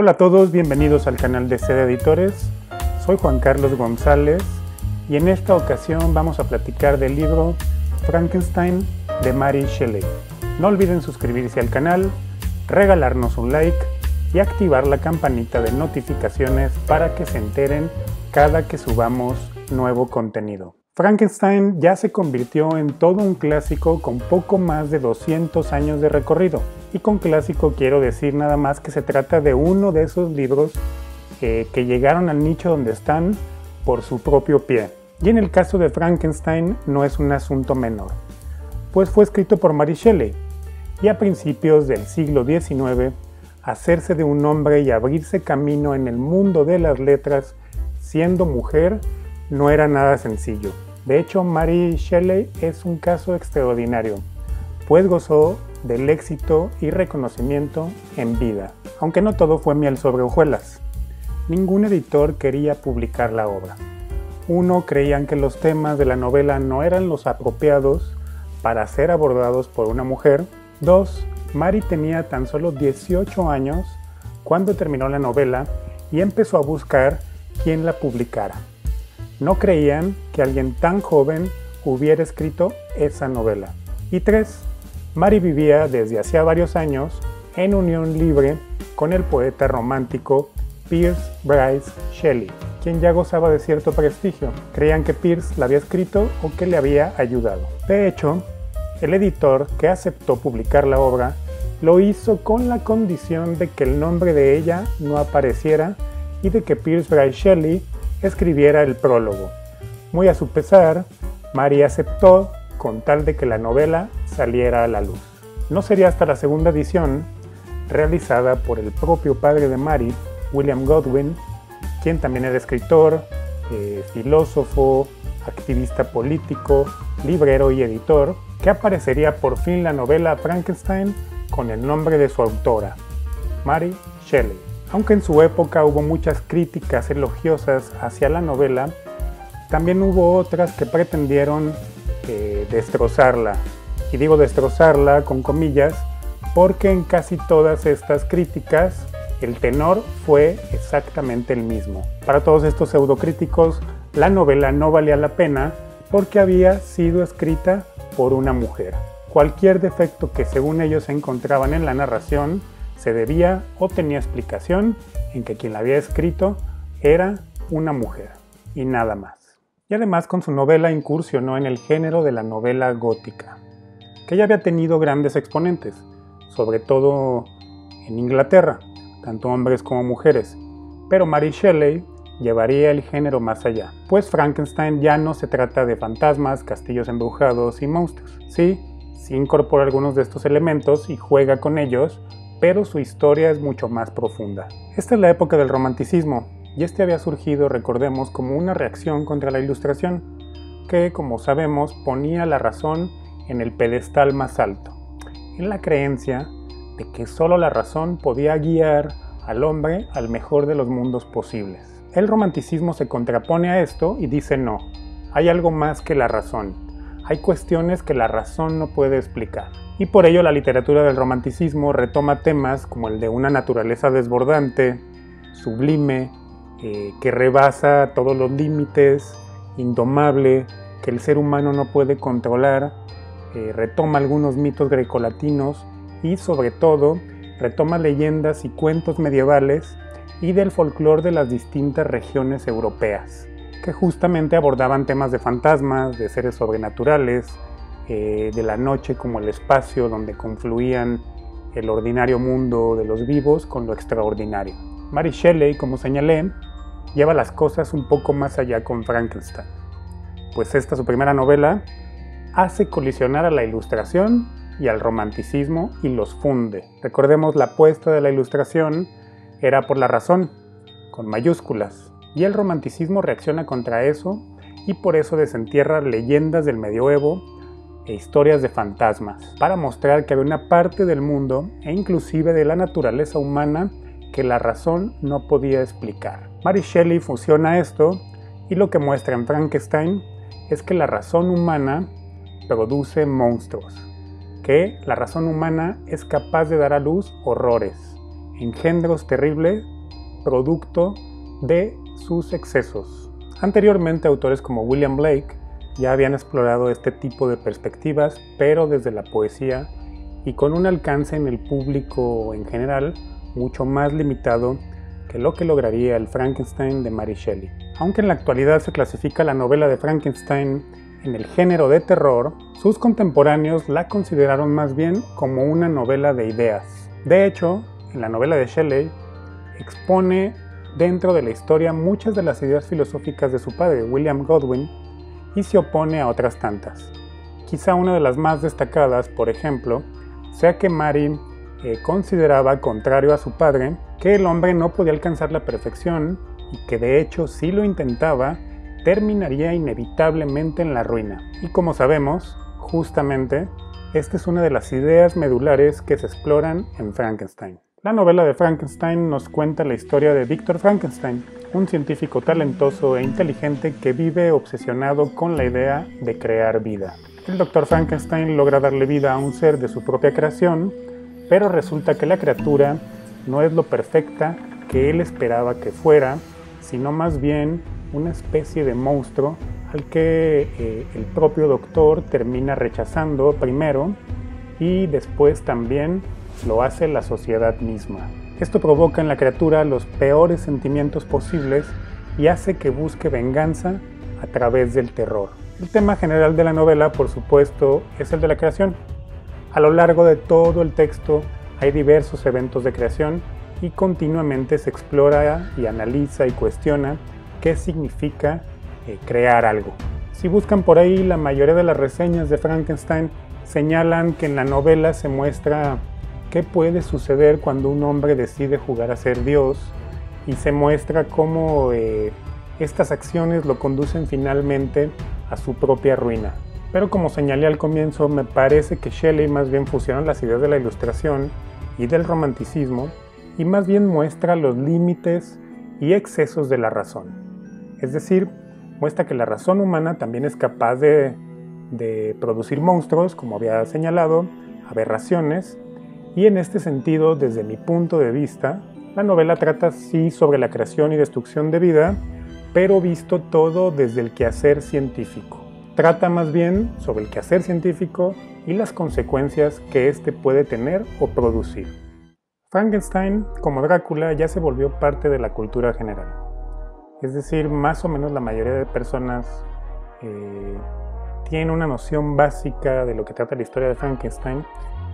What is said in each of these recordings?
Hola a todos, bienvenidos al canal de Seda Editores. Soy Juan Carlos González y en esta ocasión vamos a platicar del libro Frankenstein de Mary Shelley. No olviden suscribirse al canal, regalarnos un like y activar la campanita de notificaciones para que se enteren cada que subamos nuevo contenido. Frankenstein ya se convirtió en todo un clásico con poco más de 200 años de recorrido. Y con clásico quiero decir nada más que se trata de uno de esos libros que llegaron al nicho donde están por su propio pie. Y en el caso de Frankenstein no es un asunto menor, pues fue escrito por Mary Shelley, y a principios del siglo XIX, hacerse de un hombre y abrirse camino en el mundo de las letras siendo mujer no era nada sencillo. De hecho, Mary Shelley es un caso extraordinario, pues gozó del éxito y reconocimiento en vida, aunque no todo fue miel sobre hojuelas. Ningún editor quería publicar la obra. Uno, creían que los temas de la novela no eran los apropiados para ser abordados por una mujer. Dos, Mary tenía tan solo 18 años cuando terminó la novela y empezó a buscar quién la publicara. No creían que alguien tan joven hubiera escrito esa novela. Y tres, Mary vivía desde hacía varios años en unión libre con el poeta romántico Percy Bysshe Shelley, quien ya gozaba de cierto prestigio. Creían que Percy la había escrito o que le había ayudado. De hecho, el editor que aceptó publicar la obra lo hizo con la condición de que el nombre de ella no apareciera y de que Percy Bysshe Shelley escribiera el prólogo. Muy a su pesar, Mary aceptó con tal de que la novela saliera a la luz. No sería hasta la segunda edición, realizada por el propio padre de Mary, William Godwin, quien también era escritor, filósofo, activista político, librero y editor, que aparecería por fin la novela Frankenstein con el nombre de su autora, Mary Shelley. Aunque en su época hubo muchas críticas elogiosas hacia la novela, también hubo otras que pretendieron destrozarla. Y digo destrozarla con comillas, porque en casi todas estas críticas el tenor fue exactamente el mismo. Para todos estos pseudocríticos, la novela no valía la pena porque había sido escrita por una mujer. Cualquier defecto que según ellos encontraban en la narración se debía o tenía explicación en que quien la había escrito era una mujer y nada más. Y además con su novela incursionó en el género de la novela gótica, que ya había tenido grandes exponentes, sobre todo en Inglaterra, tanto hombres como mujeres, pero Mary Shelley llevaría el género más allá, pues Frankenstein ya no se trata de fantasmas, castillos embrujados y monstruos. Sí incorpora algunos de estos elementos y juega con ellos, pero su historia es mucho más profunda. Esta es la época del romanticismo, y este había surgido, recordemos, como una reacción contra la Ilustración, que, como sabemos, ponía la razón en el pedestal más alto, en la creencia de que solo la razón podía guiar al hombre al mejor de los mundos posibles. El romanticismo se contrapone a esto y dice no, hay algo más que la razón, hay cuestiones que la razón no puede explicar. Y por ello la literatura del romanticismo retoma temas como el de una naturaleza desbordante, sublime, que rebasa todos los límites, indomable, que el ser humano no puede controlar, retoma algunos mitos grecolatinos y sobre todo retoma leyendas y cuentos medievales y del folclore de las distintas regiones europeas, que justamente abordaban temas de fantasmas, de seres sobrenaturales, de la noche como el espacio donde confluían el ordinario mundo de los vivos con lo extraordinario. Mary Shelley, como señalé, lleva las cosas un poco más allá con Frankenstein, pues esta, su primera novela, hace colisionar a la Ilustración y al romanticismo y los funde. Recordemos, la apuesta de la Ilustración era por la razón, con mayúsculas, y el romanticismo reacciona contra eso y por eso desentierra leyendas del medioevo e historias de fantasmas, para mostrar que había una parte del mundo e inclusive de la naturaleza humana que la razón no podía explicar. Mary Shelley fusiona esto y lo que muestra en Frankenstein es que la razón humana produce monstruos, que la razón humana es capaz de dar a luz horrores, engendros terribles producto de sus excesos. Anteriormente, autores como William Blake ya habían explorado este tipo de perspectivas, pero desde la poesía y con un alcance en el público en general mucho más limitado que lo que lograría el Frankenstein de Mary Shelley. Aunque en la actualidad se clasifica la novela de Frankenstein en el género de terror, sus contemporáneos la consideraron más bien como una novela de ideas. De hecho, en la novela de Shelley expone dentro de la historia muchas de las ideas filosóficas de su padre, William Godwin, y se opone a otras tantas. Quizá una de las más destacadas, por ejemplo, sea que Mary consideraba, contrario a su padre, que el hombre no podía alcanzar la perfección y que de hecho si lo intentaba, terminaría inevitablemente en la ruina. Y como sabemos, justamente, esta es una de las ideas medulares que se exploran en Frankenstein. La novela de Frankenstein nos cuenta la historia de Victor Frankenstein, un científico talentoso e inteligente que vive obsesionado con la idea de crear vida. El Dr. Frankenstein logra darle vida a un ser de su propia creación, pero resulta que la criatura no es lo perfecta que él esperaba que fuera, sino más bien una especie de monstruo al que el propio doctor termina rechazando primero y después también lo hace la sociedad misma. Esto provoca en la criatura los peores sentimientos posibles y hace que busque venganza a través del terror. El tema general de la novela, por supuesto, es el de la creación. A lo largo de todo el texto hay diversos eventos de creación y continuamente se explora y analiza y cuestiona qué significa crear algo. Si buscan por ahí, la mayoría de las reseñas de Frankenstein señalan que en la novela se muestra qué puede suceder cuando un hombre decide jugar a ser Dios y se muestra cómo estas acciones lo conducen finalmente a su propia ruina. Pero como señalé al comienzo, me parece que Shelley más bien fusiona las ideas de la ilustración y del romanticismo y más bien muestra los límites y excesos de la razón. Es decir, muestra que la razón humana también es capaz de producir monstruos, como había señalado, aberraciones, y en este sentido, desde mi punto de vista, la novela trata sí sobre la creación y destrucción de vida, pero visto todo desde el quehacer científico. Trata más bien sobre el quehacer científico y las consecuencias que éste puede tener o producir. Frankenstein, como Drácula, ya se volvió parte de la cultura general. Es decir, más o menos la mayoría de personas tienen una noción básica de lo que trata la historia de Frankenstein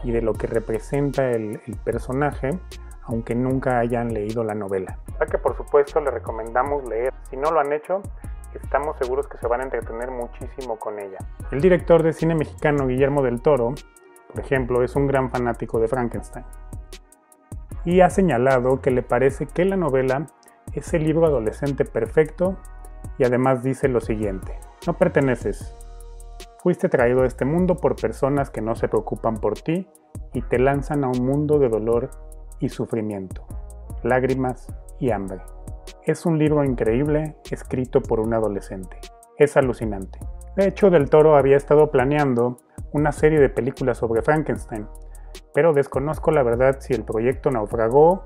y de lo que representa el personaje, aunque nunca hayan leído la novela. Ya que por supuesto les recomendamos leer. Si no lo han hecho, estamos seguros que se van a entretener muchísimo con ella. El director de cine mexicano Guillermo del Toro, por ejemplo, es un gran fanático de Frankenstein. Y ha señalado que le parece que la novela es el libro adolescente perfecto y además dice lo siguiente: no perteneces. Fuiste traído a este mundo por personas que no se preocupan por ti y te lanzan a un mundo de dolor y sufrimiento, lágrimas y hambre. Es un libro increíble escrito por un adolescente. Es alucinante. De hecho, Del Toro había estado planeando una serie de películas sobre Frankenstein, pero desconozco la verdad si el proyecto naufragó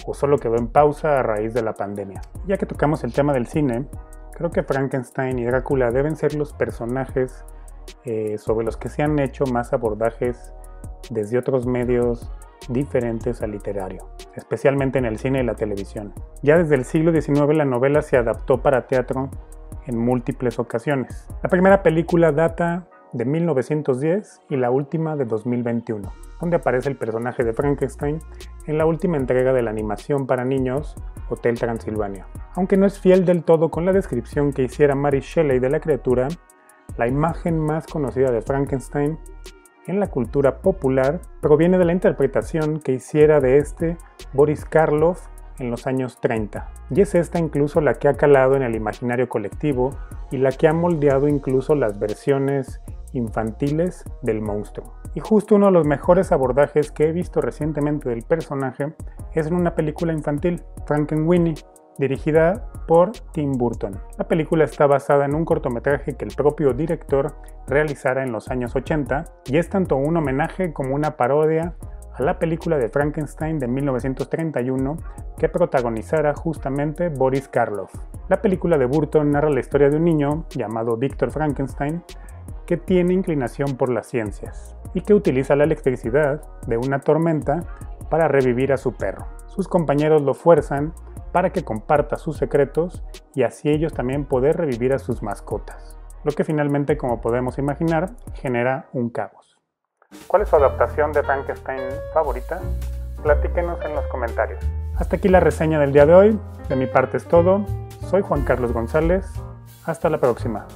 o solo quedó en pausa a raíz de la pandemia. Ya que tocamos el tema del cine, creo que Frankenstein y Drácula deben ser los personajes sobre los que se han hecho más abordajes desde otros medios diferentes al literario, especialmente en el cine y la televisión. Ya desde el siglo XIX la novela se adaptó para teatro en múltiples ocasiones. La primera película data de 1910 y la última de 2021, donde aparece el personaje de Frankenstein en la última entrega de la animación para niños, Hotel Transilvania. Aunque no es fiel del todo con la descripción que hiciera Mary Shelley de la criatura, la imagen más conocida de Frankenstein en la cultura popular proviene de la interpretación que hiciera de este Boris Karloff en los años 30, y es esta incluso la que ha calado en el imaginario colectivo y la que ha moldeado incluso las versiones infantiles del monstruo. Y justo uno de los mejores abordajes que he visto recientemente del personaje es en una película infantil, Frankenweenie, dirigida por Tim Burton. La película está basada en un cortometraje que el propio director realizara en los años 80 y es tanto un homenaje como una parodia a la película de Frankenstein de 1931 que protagonizara justamente Boris Karloff. La película de Burton narra la historia de un niño llamado Victor Frankenstein que tiene inclinación por las ciencias y que utiliza la electricidad de una tormenta para revivir a su perro. Sus compañeros lo fuerzan para que comparta sus secretos y así ellos también poder revivir a sus mascotas, lo que finalmente, como podemos imaginar, genera un caos. ¿Cuál es su adaptación de Frankenstein favorita? Platíquenos en los comentarios. Hasta aquí la reseña del día de hoy. De mi parte es todo. Soy Juan Carlos González. Hasta la próxima.